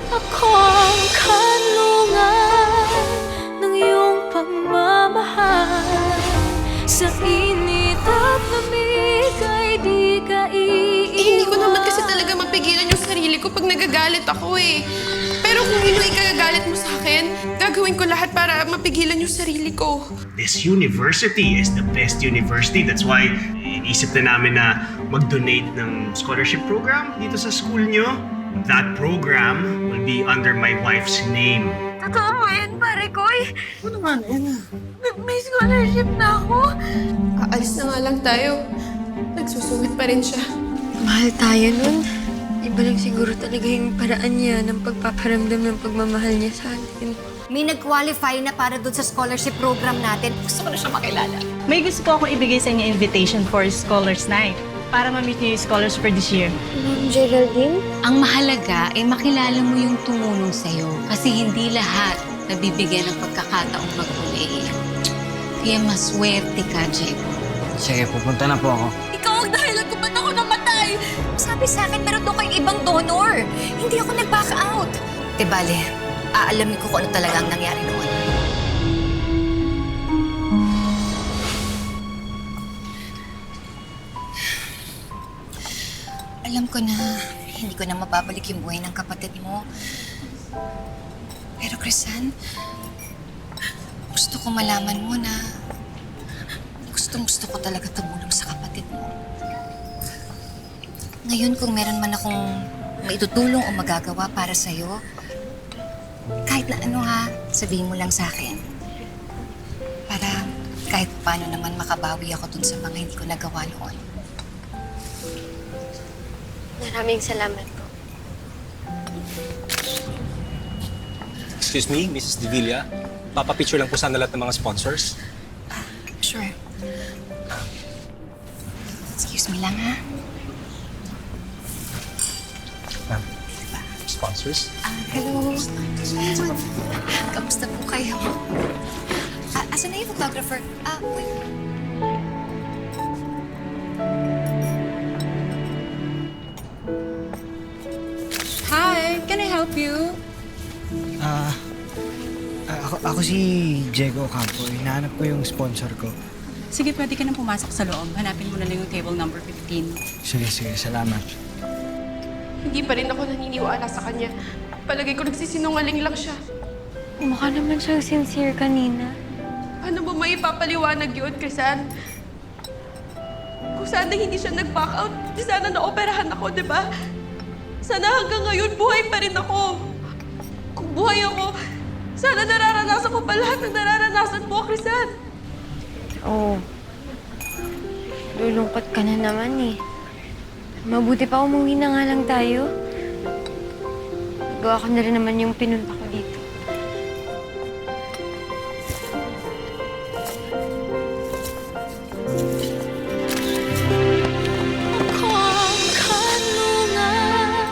Ako ang kanlungan ng iyong pagmamahal. Sa init at lamig ay di ka Hindi ko naman kasi iiwan. talaga mapigilan yung sarili ko pag nagagalit ako eh. Pero kung yun ang ikagagalit mo sa akin, gagawin ko lahat para mapigilan yung sarili ko. This university is the best university. That's why inisip na namin na mag-donate ng scholarship program dito sa school nyo. That program will be under my wife's name. Totoo mo yan, pare Koy? Ano naman, Ena? May scholarship na ako. Aalis na nga lang tayo. Nagsusungit pa rin siya. Mahal tayo nun. Iba lang siguro talaga yung paraan niya ng pagpaparamdam ng pagmamahal niya sa atin. May nag-qualify na para doon sa scholarship program natin. Gusto ko na siya makilala. May gusto po akong ibigay sa inyo invitation for Scholars Night para ma-meet niyo yung scholars for this year. Ma'am Geraldine? Ang mahalaga ay makilala mo yung tumulong sa'yo kasi hindi lahat nabibigyan ng pagkakataong mag-uwi. Kaya maswerte ka, Diego. Sige, pupunta na po ako. Ikaw ang dahilan kung ba't ako namatay. Sabi sa akin, meron doon kayong ibang donor. Hindi ako nag-back out. Te bale, aalamin ko kung ano talaga ang nangyari noon. Alam ko na hindi ko na mababalik yung buhay ng kapatid mo. Pero Crisan, gusto ko malaman mo na gustong-gusto ko talaga tumulong sa kapatid mo. Ngayon, kung meron man akong maitutulong o magagawa para sa'yo, kahit na ano ha, sabihin mo lang sa akin. Para kahit paano naman makabawi ako dun sa mga hindi ko nagawa noon. Maraming salamat po. Excuse me, Mrs. De Villa. Papapicture lang po sana lahat ng mga sponsors. Sure. Excuse me lang ha. Ma'am, sponsors? Hello. Kamusta po kayo? Asan na yung photographer? Wait. Hi, can I help you? Ako si Diego Ocampo. Hinahanap ko yung sponsor ko. Sige, pwede ka nang pumasok sa loob. Hanapin mo na lang yung table number 15. Sige, salamat. Hindi pa rin ako naniniwala sa kanya. Palagay ko nagsisinungaling lang siya. Mukha naman siyang sincere kanina. Ano ba may ipapaliwanag yun, Crisan? Kung sana hindi siya nag-back out, di sana naoperahan ako, di ba? Sana hanggang ngayon buhay pa rin ako. Kung buhay ako, sana nararanasan ko pa lahat ng nararanasan mo, Crisan. Oo. Lulungkot ka na naman eh. Mabuti pa umuwi na nga lang tayo. Gawa ko na rin naman yung pinunta ko dito. Ako ang kanlungan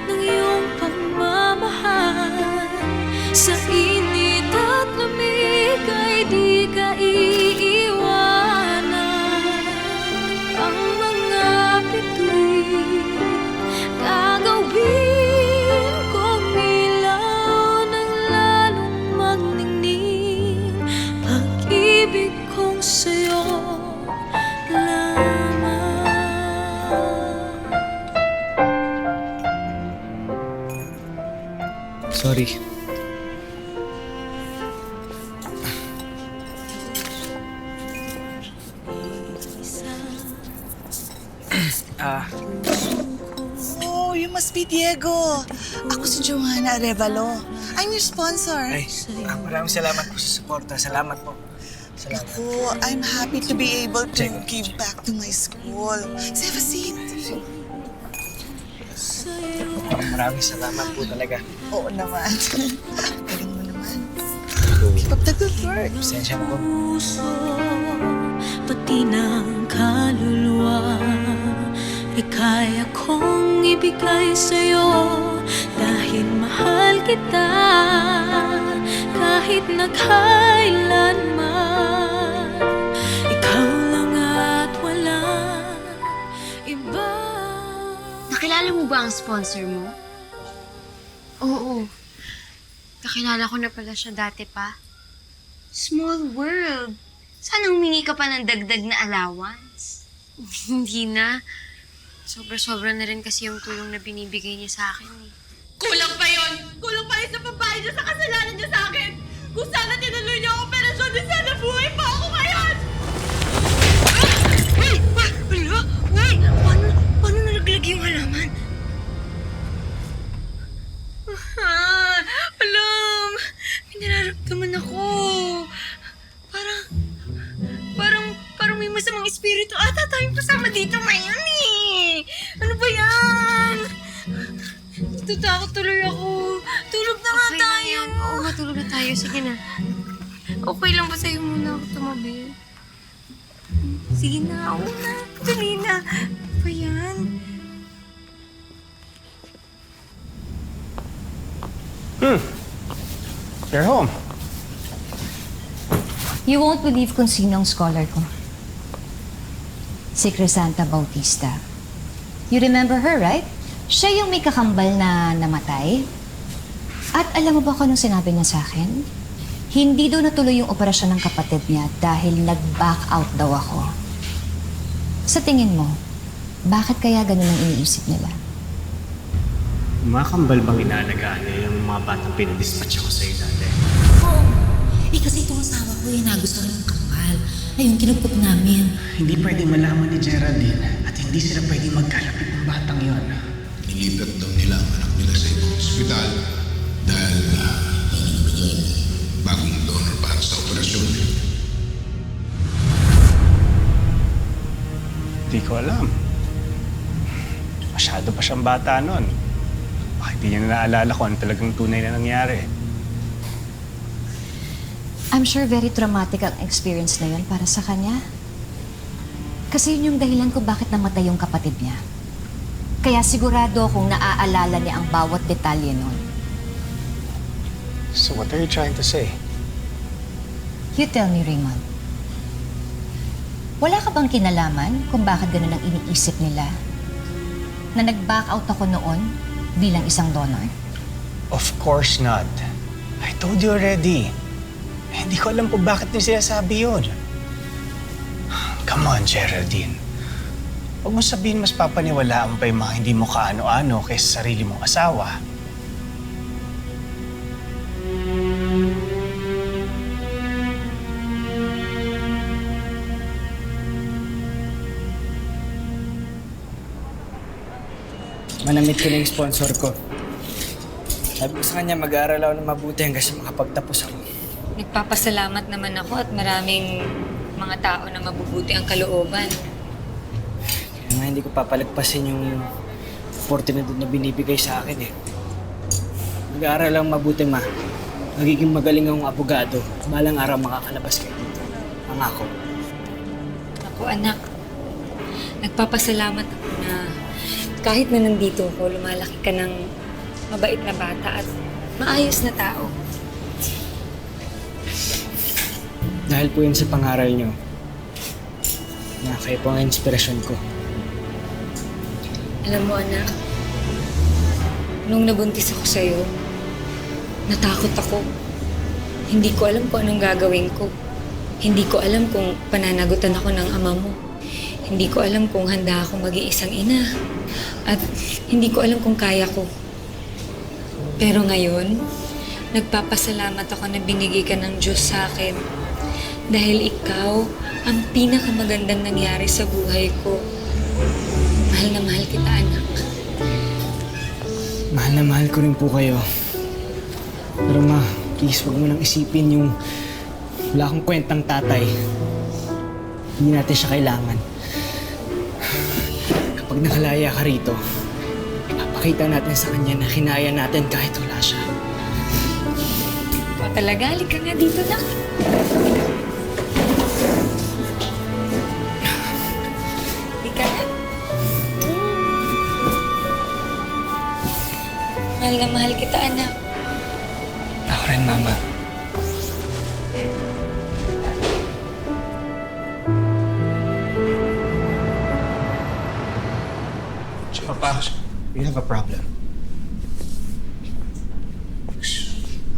ng iyong pagmamahal. Sa init at lamig ay di ka iiwanan. Ang mga bituin gagawin kong ilaw ng lalong magningning. Pag-ibig kong sa'yo lamang. Sorry. Oh, you must be Diego. Ako si Joanna Arevalo. I'm your sponsor. Maraming salamat po sa suporta. Salamat po. Salamat. Oh, I'm happy to be able to Diego. give back to my school. Let's have a seat. Maraming salamat po talaga. Oo naman. Galing mo naman. Keep up the good work. Pasensya na po. Puso, pati ng kaluluwa, ay kaya kong ibigay sa'yo dahil mahal kita kahit na kailanman. Ikaw lang at walang iba. Nakilala mo ba ang sponsor mo? Oo. Kakilala ko na pala siya dati pa. Small world. Sana humingi ka pa ng dagdag na allowance. Hindi na. Sobra-sobra na rin kasi yung tulong na binibigay niya sa akin eh. Kulang pa yun! Kulang pa rin sa pambayad niya sa kasalanan niya sa akin! Kung sana tinuloy niya ang operasyon, din sana buhay pa ako ngayon! Ay! Wala! Uy! Paano nalaglag yung halaman? Alam! May nararamdaman ako. Parang may masamang espiritu ata tayong kasama dito ngayon eh. Ano ba yan? Natatakot tuloy ako. Tulog na nga tayo. Oo, matulog na tayo. Sige na. Okay lang ba sa'yo muna ako tumabi? Sige na, oo na. Tuloy na. Ano ba yan? You're home. You won't believe kung sino ang scholar ko. Si Crisanta Bautista. You remember her, right? Siya yung may kakambal na namatay. At alam mo ba kung anong sinabi niya sa akin? Hindi daw natuloy yung operasyon ng kapatid niya dahil nag-back out daw ako. Sa tingin mo, bakit kaya ganun ang iniisip nila? Makambal bang inaalagaan niya yung mga batang pinadispatch ako sa'yo dati? Oo. Eh kasi itong asawa ko eh, nagustuhan ng kapal. Ayun, kinupot namin. Hindi pwedeng malaman ni Geraldine at hindi sila pwedeng magkalapit ng batang yon. Nilipat daw nila ang anak nila sa ibang ospital dahil bagong donor para sa operasyon. Hindi ko alam. Masyado pa siyang bata nun. Baka hindi niya na naalala kung ano talagang tunay na nangyari. I'm sure very traumatic ang experience na yun para sa kanya. Kasi yun yung dahilan kung bakit namatay yung kapatid niya. Kaya sigurado akong naaalala niya ang bawat detalye nun. So what are you trying to say? You tell me, Raymond. Wala ka bang kinalaman kung bakit ganun ang iniisip nila? Na nag-back out ako noon bilang isang donor? Of course not. I told you already. Hindi ko alam kung bakit niya sinasabi yun. Come on, Geraldine. Huwag mo sabihin mas papaniwalaan pa yung mga hindi mo kaano-ano kaysa sarili mong asawa. Manamit ko na yung sponsor ko. Sabi ko sa kanya, mag-aaral ako ng mabuti hanggang sa makapagtapos ako. Nagpapasalamat naman ako at maraming mga tao na mabubuti ang kalooban. Kaya nga hindi ko papalagpasin yung oportunidad na binibigay sa akin eh. Mag-aaral lang mabuti, ma. Magiging magaling akong abogado. Balang araw makakalabas kayo dito. Pangako. Ako anak, nagpapasalamat ako na kahit na nandito ako, lumalaki ka ng mabait na bata at maayos na tao. Dahil po yun sa pangaral nyo, na kayo po ang inspirasyon ko. Alam mo anak, nung nabuntis ako sa'yo, natakot ako. Hindi ko alam kung anong gagawin ko. Hindi ko alam kung pananagutan ako ng ama mo. Hindi ko alam kung handa ako maging isang ina. At hindi ko alam kung kaya ko. Pero ngayon, nagpapasalamat ako na binigay ka ng Diyos sa akin. Dahil ikaw ang pinakamagandang nangyari sa buhay ko. Mahal na mahal kita, anak. Mahal na mahal ko rin po kayo. Pero ma, please huwag mo nang isipin yung wala akong kwentang tatay. Hindi natin siya kailangan. Kapag nakalaya ka rito, ipapakita natin sa kanya na kinaya natin kahit wala siya. O talaga, halika nga dito na. Halika na. Mahal na mahal kita, anak. Ako rin, mama. Papa, we have a problem.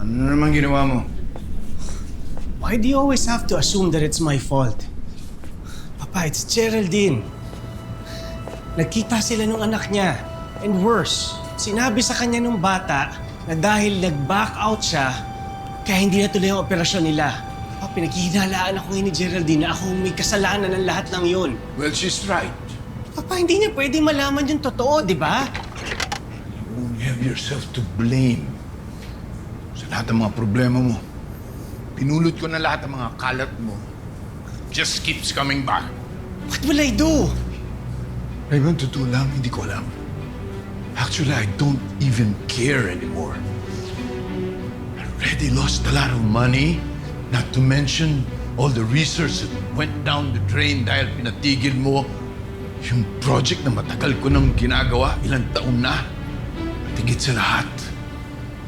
Ano na naman ginawa mo? Why do you always have to assume that it's my fault? Papa, it's Geraldine. Nagkita sila nung anak niya. And worse, sinabi sa kanya nung bata na dahil nag-back out siya, kaya hindi natuloy ang operasyon nila. Papa, pinaghihinalaan ako ni Geraldine na ako may kasalanan ng lahat ng yun. Well, she's right. Papa, hindi niya pwede malaman yung totoo, di ba? You only have yourself to blame. Sa lahat ng mga problema mo. Pinulot ko na lahat ng mga kalat mo. Just keeps coming back. What will I do? Raymond, totoo lang, hindi ko alam. Actually, I don't even care anymore. I already lost a lot of money, not to mention all the research that went down the drain dahil pinatigil mo yung project na matagal ko nang ginagawa, ilang taon na. At higit sa lahat,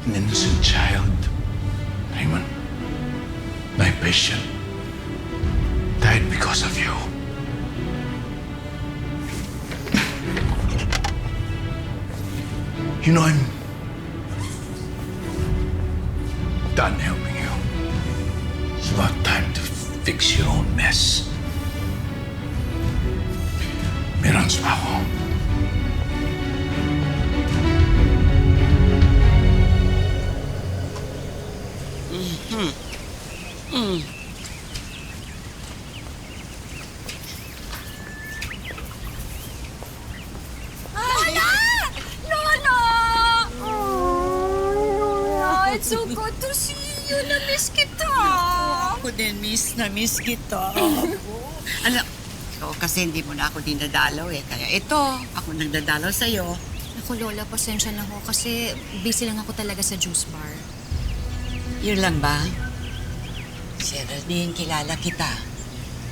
an innocent child. Raymond, my patient died because of you. You know, I'm done helping you. It's about time to fix your own mess. May runs pa ako. It's so good to see you. Na-miss kita. Ako din, miss na miss kita. Alam, ikaw kasi hindi mo na ako dinadalaw eh. Kaya ito, ako nagdadalaw sa'yo. Ako, Lola, pasensya na ho kasi busy lang ako talaga sa juice bar. Yun lang ba? Geraldine, kilala kita.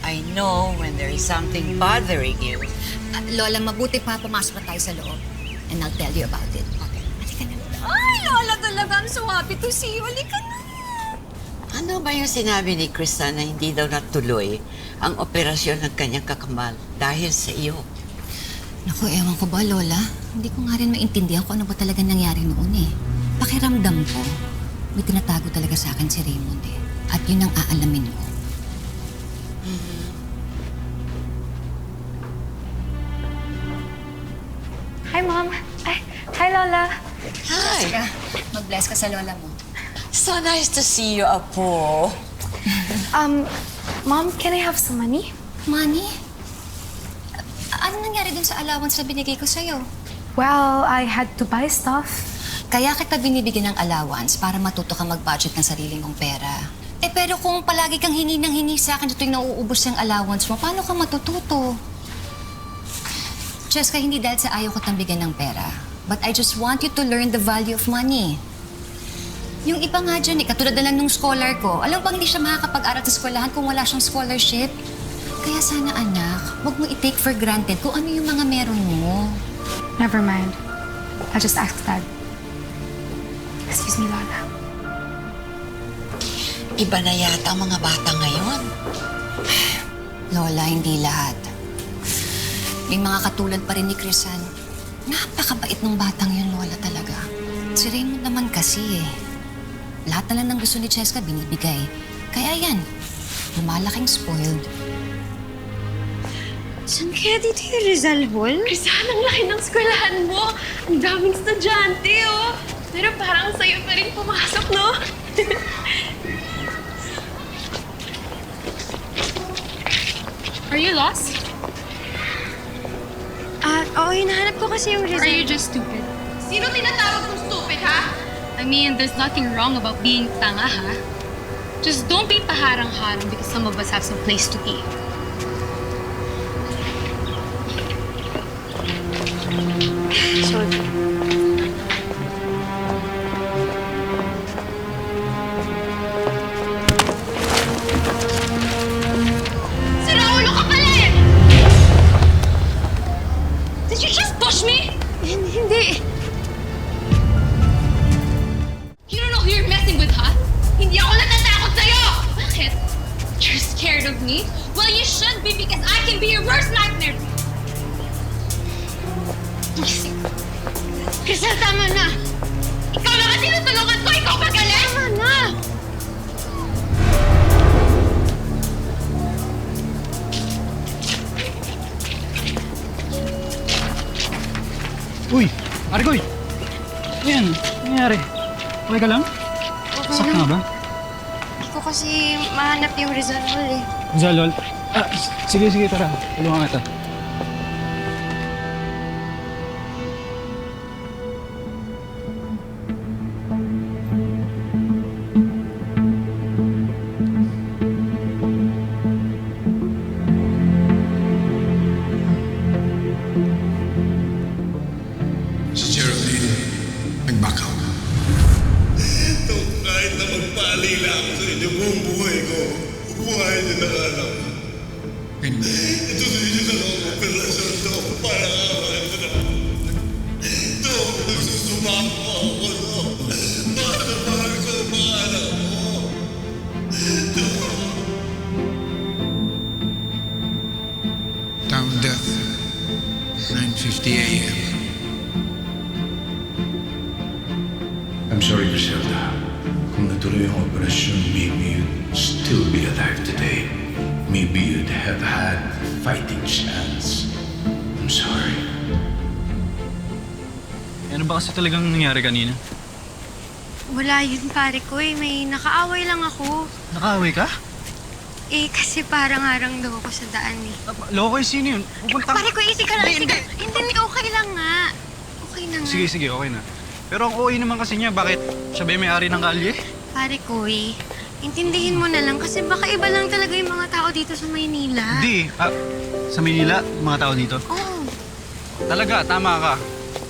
I know when there is something bothering you. Lola, mabuti pa pumasok na tayo sa loob. And I'll tell you about it. Okay. Halika na. Ay, Lola talaga. I'm so happy to see you. Halika na. Ano ba yung sinabi ni Krista na hindi daw natuloy ang operasyon ng kanyang kakamal dahil sa iyo? Naku, ewan ko ba, Lola? Hindi ko nga rin maintindihan kung ano ba talaga nangyari noon eh. Pakiramdam ko, may tinatago talaga sa akin si Raymond eh. At yun ang aalamin ko. Hi, Mom. Ay, hi, Lola. Hi! Mag-bless ka sa Lola mo. So nice to see you, Apo. Mom, can I have some money? Money? Ano nangyari dun sa allowance na binigay ko sa'yo? Well, I had to buy stuff. Kaya kita binibigyan ng allowance para matuto ka mag-budget ng sarili mong pera. Eh pero kung palagi kang hingi ng hingi sa akin tuwing nauubos yung allowance mo, paano ka matututo? Cheska, hindi dahil sa ayaw ko tang bigyan ng pera. But I just want you to learn the value of money. Yung iba nga dyan katulad na lang nung scholar ko. Alam bang hindi siya makakapag-aral sa eskwelahan kung wala siyang scholarship? Kaya sana anak, huwag mo i-take for granted kung ano yung mga meron mo. Never mind. I'll just ask Dad. Excuse me, Lola. Iba na yata ang mga bata ngayon. Lola, hindi lahat. May mga katulad pa rin ni Crisan. Napakabait ng batang yun, Lola, talaga. Si Raymond naman kasi eh. Lahat na lang ng gusto ni Cheska binibigay. Kaya yan, lumalaking spoiled. Saan kaya dito yung Rizal Hall? Crisan, ang laki ng eskwelahan mo. Ang daming estudyante, oh. Pero parang sa'yo pa rin pumasok, no? Are you lost? Oo, hinahanap ko kasi yung Or are you just stupid? Sino tinatawag mong stupid, ha? I mean, there's nothing wrong about being tanga, ha? Just don't be paharang-harang because some of us have some place to be. Sorry. Siraulo ka pala eh! Did you just push me? Hindi. You don't know who you're messing with, huh? Hindi ako natatakot sa'yo! Bakit? You're scared of me? Well, you should be because I can be your worst nightmare! Crystal, tama na. Ikaw naman tinutulungan ko! Ikaw magaling! Tama na. Okay ka lang? Sakit nga ba? Hindi ko kasi mahanap yung Rizal Hall eh. Zalol? Sige, tara. Tulungan kita. Si Geraldine, nag-back out. Kahit na magpaalila ako sa inyo buong buhay ko, buhay niyo na alam. Ituloy niyo na lang ang operasyon to para kawalan ko na. Ito, nagsusumamo ako, no? Mahal na mahal ko ang mga anak mo. Time of death, 9:50 a.m. I'm sorry, Griselda. Kung natuloy ang operasyon, maybe you'd still be alive today. Maybe you'd have had a fighting chance. I'm sorry. Ano ba kasi talagang nangyari kanina? Wala yun pare ko eh. May nakaaway lang ako. Nakaaway ka? Eh kasi parang harang daw ako sa daan eh. Loko yung sino yun? Pupunta... Pare ko, easy ka lang. Hindi, okay lang nga. Okay na nga. Sige, okay na. Pero ang OA naman kasi niya, bakit siya ba yung may-ari ng kalye? Pare ko eh. Intindihin mo na lang kasi baka iba lang talaga yung mga tao dito sa Maynila. Hindi. Sa Manila, yung mga tao dito? Oo. Talaga, tama ka.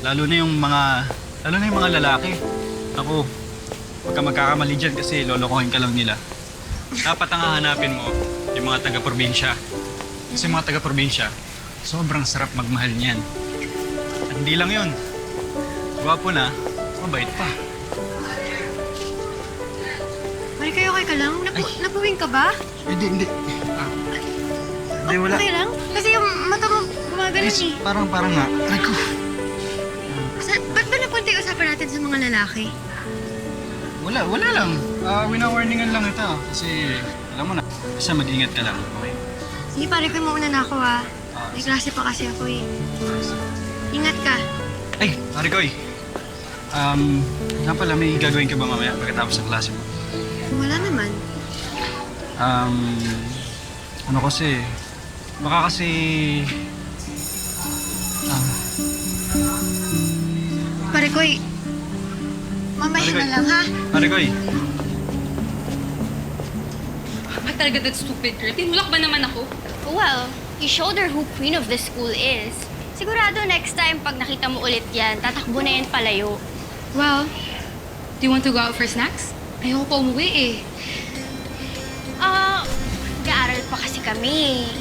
Lalo na yung mga lalaki. Ako, huwag ka magkakamali dyan kasi lolokohin ka lang nila. Dapat ang hahanapin mo yung mga taga-probinsya. Kasi mga taga-probinsya, sobrang sarap magmahal niyan. At hindi lang yun. Gwapo na, mabait pa. Pare kayo, okay ka lang? Napuwing ka ba? Hindi. Hindi, wala. Okay lang? Kasi yung mata mo gumagano eh. Parang nga. Aray ko. Ba't ba napunta yung usapan natin sa mga lalaki? Wala lang. Wina-warningan lang ito. Kasi, alam mo na, basta mag-ingat ka lang, okay? Sige pare ko, mauna na ako ah. May klase pa kasi ako eh. Ingat ka. Ay, pare ko nga pala, may gagawin ka ba mamaya pagkatapos ng klase mo? Wala naman. Ano kasi, baka kasi... Pare ko, mamaya na lang ha. Pare ko Bakit talaga that stupid girl? Tinulak ba naman ako? Well, you showed her who queen of the school is. Sigurado next time pag nakita mo ulit yan, tatakbo na yan palayo. Well, do you want to go out for snacks? Ayoko pa umuwi eh. Nag-aaral pa kasi kami.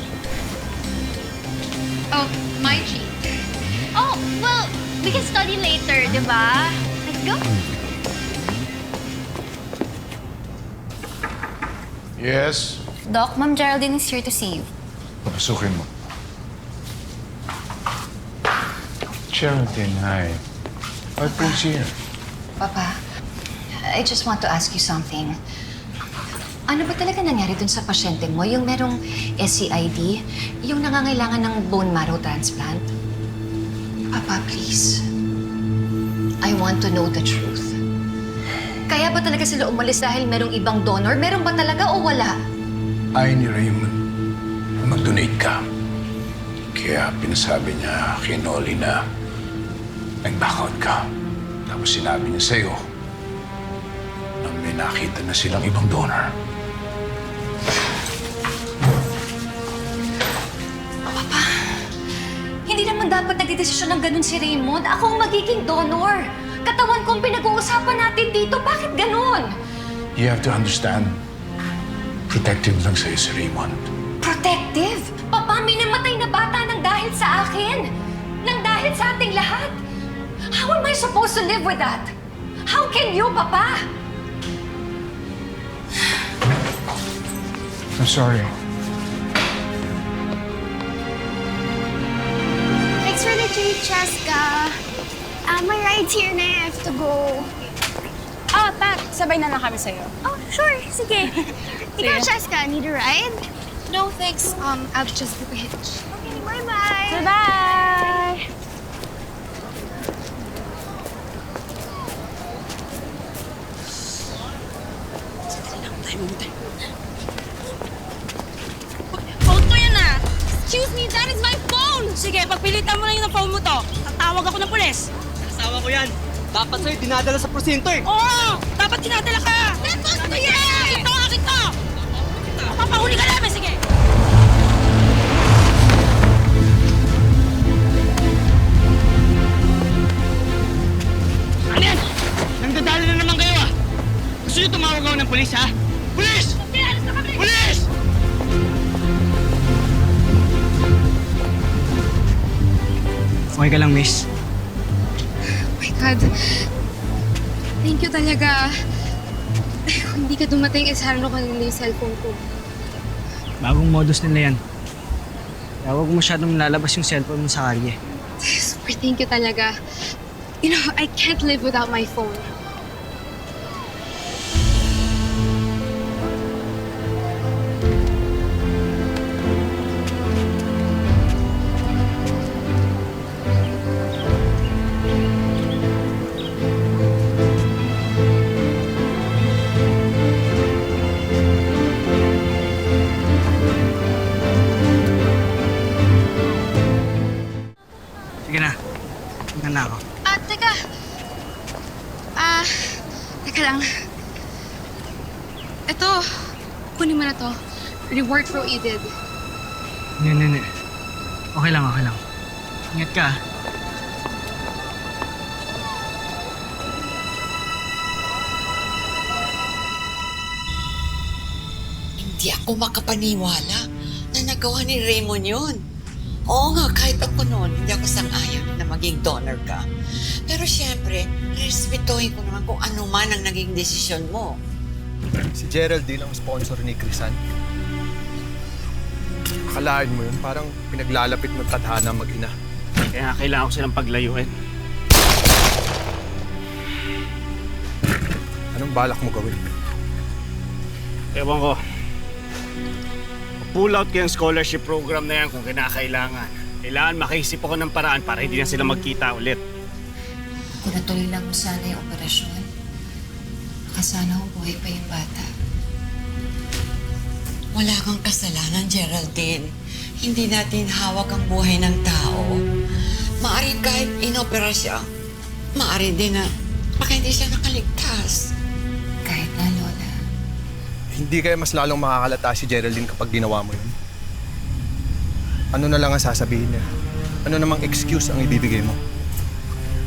Oh, my treat. Oh, well, we can study later, di ba? Let's go. Yes? Doc, Ma'am Geraldine is here to see you. Papasukin mo. Geraldine, hi. What brings you here? Papa, I just want to ask you something. Ano ba talaga nangyari dun sa pasyente mo? Yung merong SCID? Yung nangangailangan ng bone marrow transplant? Papa, please. I want to know the truth. Kaya ba talaga sila umalis dahil merong ibang donor? Meron ba talaga o wala? Ayaw ni Raymond na mag-donate ka. Kaya pinasabi niya kay Nolly na nag-back out ka. Tapos sinabi niya sa'yo na may nakita na silang ibang donor. Papa, hindi naman dapat nagdidesisyon ng ganun si Raymond. Ako ang magiging donor. Katawan kong pinag-uusapan natin dito. Bakit ganun? You have to understand, protective lang sa'yo si Raymond. Protective? Papa, may namatay na bata nang dahil sa akin. Nang dahil sa ating lahat. How am I supposed to live with that? How can you, Papa? I'm sorry. Thanks for the treat, Cheska. My ride's here na. I have to go. Pat, sabay na lang kami sa'yo. Oh, sure. Sige. Ikaw, Cheska, need a ride? No, thanks. I'll just book a hitch. Okay, bye-bye. Bye! Phone ko yan ah! Excuse me, that is my phone! Sige, pagpilitan mo lang yung phone mo to. Tatawag ako ng pulis. Asawa ko yan. Dapat sa'yo dinadala sa presinto eh. Oo! Dapat tinadala ka! Let's go! Yeah! Akin to! Papahuli ka namin, sige! Ano yan? Nagdadala na naman kayo ah! Gusto niyo tumawag ako ng pulis ha? Pulis! Alis na kami! Pulis! Okay ka lang, miss? Oh my God. Thank you talaga. Kung hindi ka dumating, isarano ka nila yung cellphone ko. Bagong modus nila yan. Kaya huwag masyadong lalabas yung cellphone mo sa kalye. Super thank you talaga. You know, I can't live without my phone. Sige na. Tingnan na ako. Teka. Teka lang. Ito, kunin mo na to. Reward for what you did. Hindi. Okay lang, okay lang. Ingat ka ah. Hindi ako makapaniwala na nagawa ni Raymond yun. Oo nga, kahit ako noon, hindi ako sang-ayon na maging donor ka. Pero siyempre, respetuhin ko naman kung ano man ang naging desisyon mo. Si Geraldine ang sponsor ni Crisan. Akalain mo yun, parang pinaglalapit ng tadhana mag-ina. Kaya kailangan ko silang paglayuin. Anong balak mo gawin? Ewan ko. Pull out ko yung scholarship program na yan kung kinakailangan. Kailangan makaisip ako ng paraan para hindi na sila magkita ulit. Kung natuloy lang mo sana yung operasyon, baka sana buhay pa yung bata. Wala kang kasalanan, Geraldine. Hindi natin hawak ang buhay ng tao. Maaari kahit inopera siya, maaari din na baka hindi siya nakaligtas. Kahit na, Lola. Hindi kaya mas lalong makakalata si Geraldine kapag ginawa mo yun? Ano na lang ang sasabihin niya? Ano namang excuse ang ibibigay mo?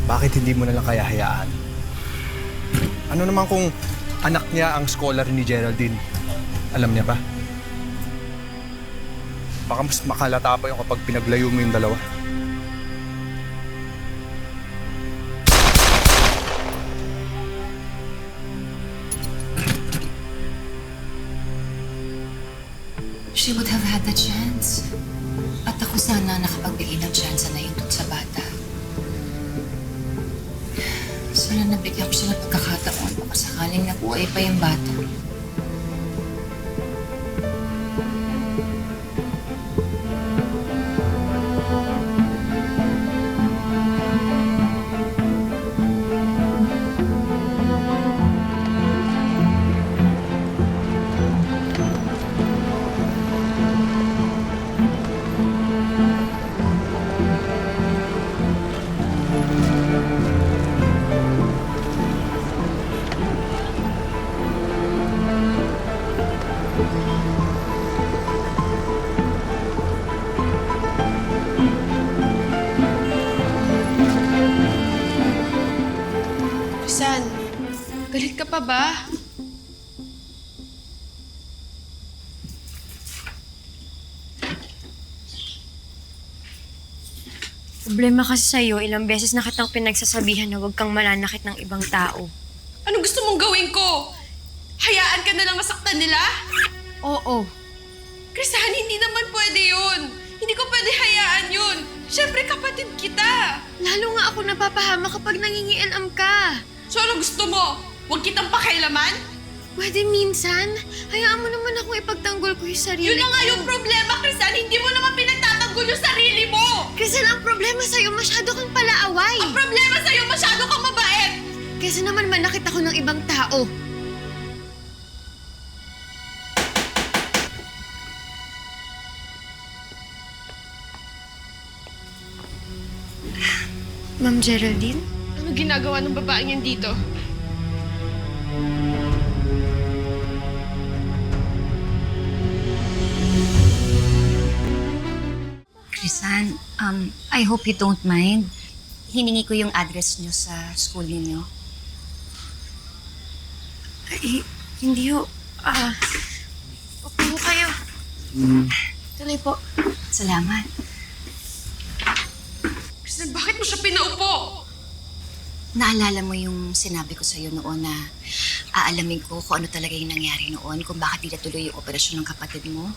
Bakit hindi mo na lang kaya hayaan? Ano naman kung anak niya ang scholar ni Geraldine? Alam niya ba? Baka mas makalata pa yung kapag pinaglayo mo yung dalawa. She would have had the chance. At ako sana nakapagbigay ng chance na yun dun sa bata. Sana nabigyan ko siya ng pagkakataon baka sakaling nabuhay pa yung bata. Crisan, galit ka pa ba? Problema kasi sa'yo, ilang beses na kitang pinagsasabihan na huwag kang mananakit ng ibang tao. Anong gusto mong gawin ko? Hayaan ka na lang masaktan nila? Oo. Crisan, hindi naman pwede yun. Hindi ko pwede hayaan yun. Siyempre, kapatid kita. Lalo nga ako napapahama kapag nangingialam ka. So, ano gusto mo? Huwag kitang pakailaman? Pwede minsan. Hayaan mo naman akong ipagtanggol ko yung sarili ko. Yun na nga yung problema, Crisan. Hindi mo naman pinagtatanggol yung sarili mo. Crisan, ang problema sa'yo, masyado kang palaaway. Ang problema sa'yo, masyado kang mabait. Kesa naman manakit ako ng ibang tao. Ma'am Geraldine? Ano ginagawa ng babaeng yan dito? Crisan, I hope you don't mind. Hiningi ko yung address niyo sa school ninyo. Ay, hindi ho. Upo ho kayo. Tuloy po. Salamat. Crisan, bakit mo siya pinaupo? Naalala mo yung sinabi ko sa'yo noon na aalamin ko kung ano talaga yung nangyari noon, kung bakit di natuloy yung operasyon ng kapatid mo?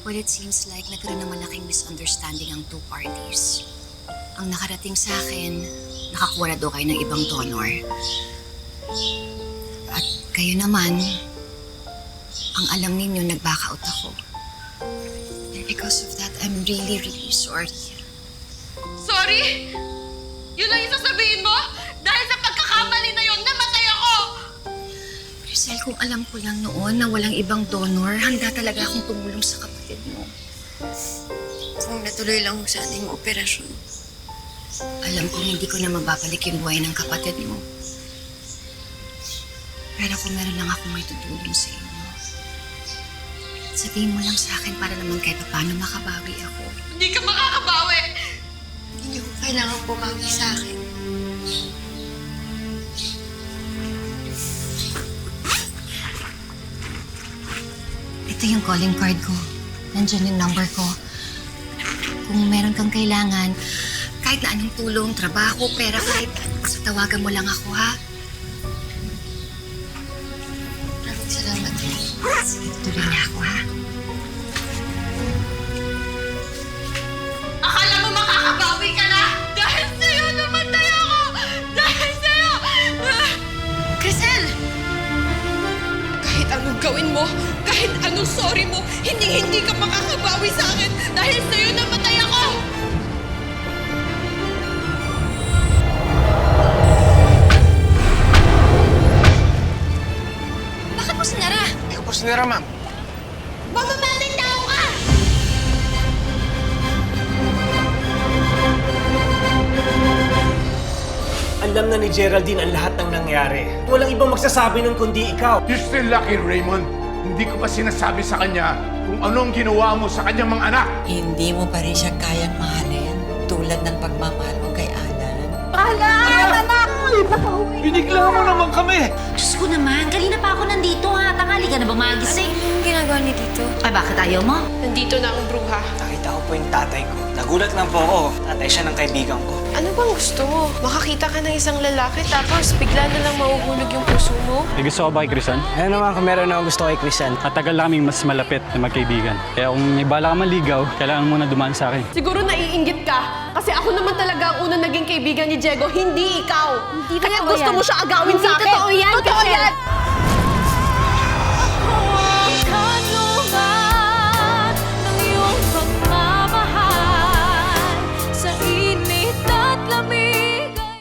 Well, it seems like nagkaroon ng malaking misunderstanding ang two parties. Ang nakarating sa akin, nakakuha na daw kayo ng ibang donor. At kayo naman, ang alam ninyo, nag-back out ako. And because of that, I'm really, really sorry. Sorry? Yun lang yung sasabihin mo? Dahil sa pagkakamali na yun, namatay ako! Crisel, kung alam ko lang noon na walang ibang donor, handa talaga akong tumulong sa kapatid mo. Kung natuloy lang sana yung operasyon. Alam ko hindi ko na mababalik yung buhay ng kapatid mo. Pero kung meron lang ako may tutulong sa inyo, sabihin mo lang sa akin para naman kahit paano makabawi ako. Hindi ka makakabawi! Hindi ko kailangan bumawi sa akin. Ito yung calling card ko. Nandiyan yung number ko. Kung meron kang kailangan, kahit na anong tulong, trabaho, pera, kahit so tawagan mo lang ako, ha? Maraming salamat. Sige, tuloy niya ako, ha? Akala mo makakabawi ka na? Dahil sa'yo namatay ako! Dahil sa'yo! Crisel! Kahit anong gawin mo, kahit anong sorry mo, hindi ka makakabawi sa akin dahil sa'yo namatay ako! Bakit mo sinara? Hindi ko po sinira, ma'am. Mamamatay tao ka! Alam na ni Geraldine ang lahat ng nangyari. Walang ibang magsasabi nun kundi ikaw. You're still lucky, Raymond. Hindi ko pa sinasabi sa kanya kung anong ginawa mo sa kanyang mga anak. Hindi mo pa rin siya kayang mahalin tulad ng pagmamahal mo kay Alan. Binigla mo naman kami! Diyos ko naman, kanina pa ako nandito ha. Tanghali ka na ba magising? Anong ginagawa niyo dito? Ay, bakit ayaw mo? Nandito na ang bruha. Nakita ko po yung tatay ko. Nagulat lang po ako. Tatay siya ng kaibigan ko. Ano bang gusto mo? Makakita ka ng isang lalaki tapos bigla na lang mahuhulog yung puso mo? May gusto ko ba kay Crisan? Ano naman kung meron akong gusto kay Crisan? Matagal na kaming mas malapit na magkaibigan. Kaya kung may bala ka maligaw, kailangan muna dumaan sa akin. Siguro naiinggit ka kasi ako naman talaga ang unang naging kaibigan ni Diego, hindi ikaw. Hindi Kaya totoo gusto yan. mo siya agawin Hindi sa akin. totoo yan, Totoo Crisel. yan!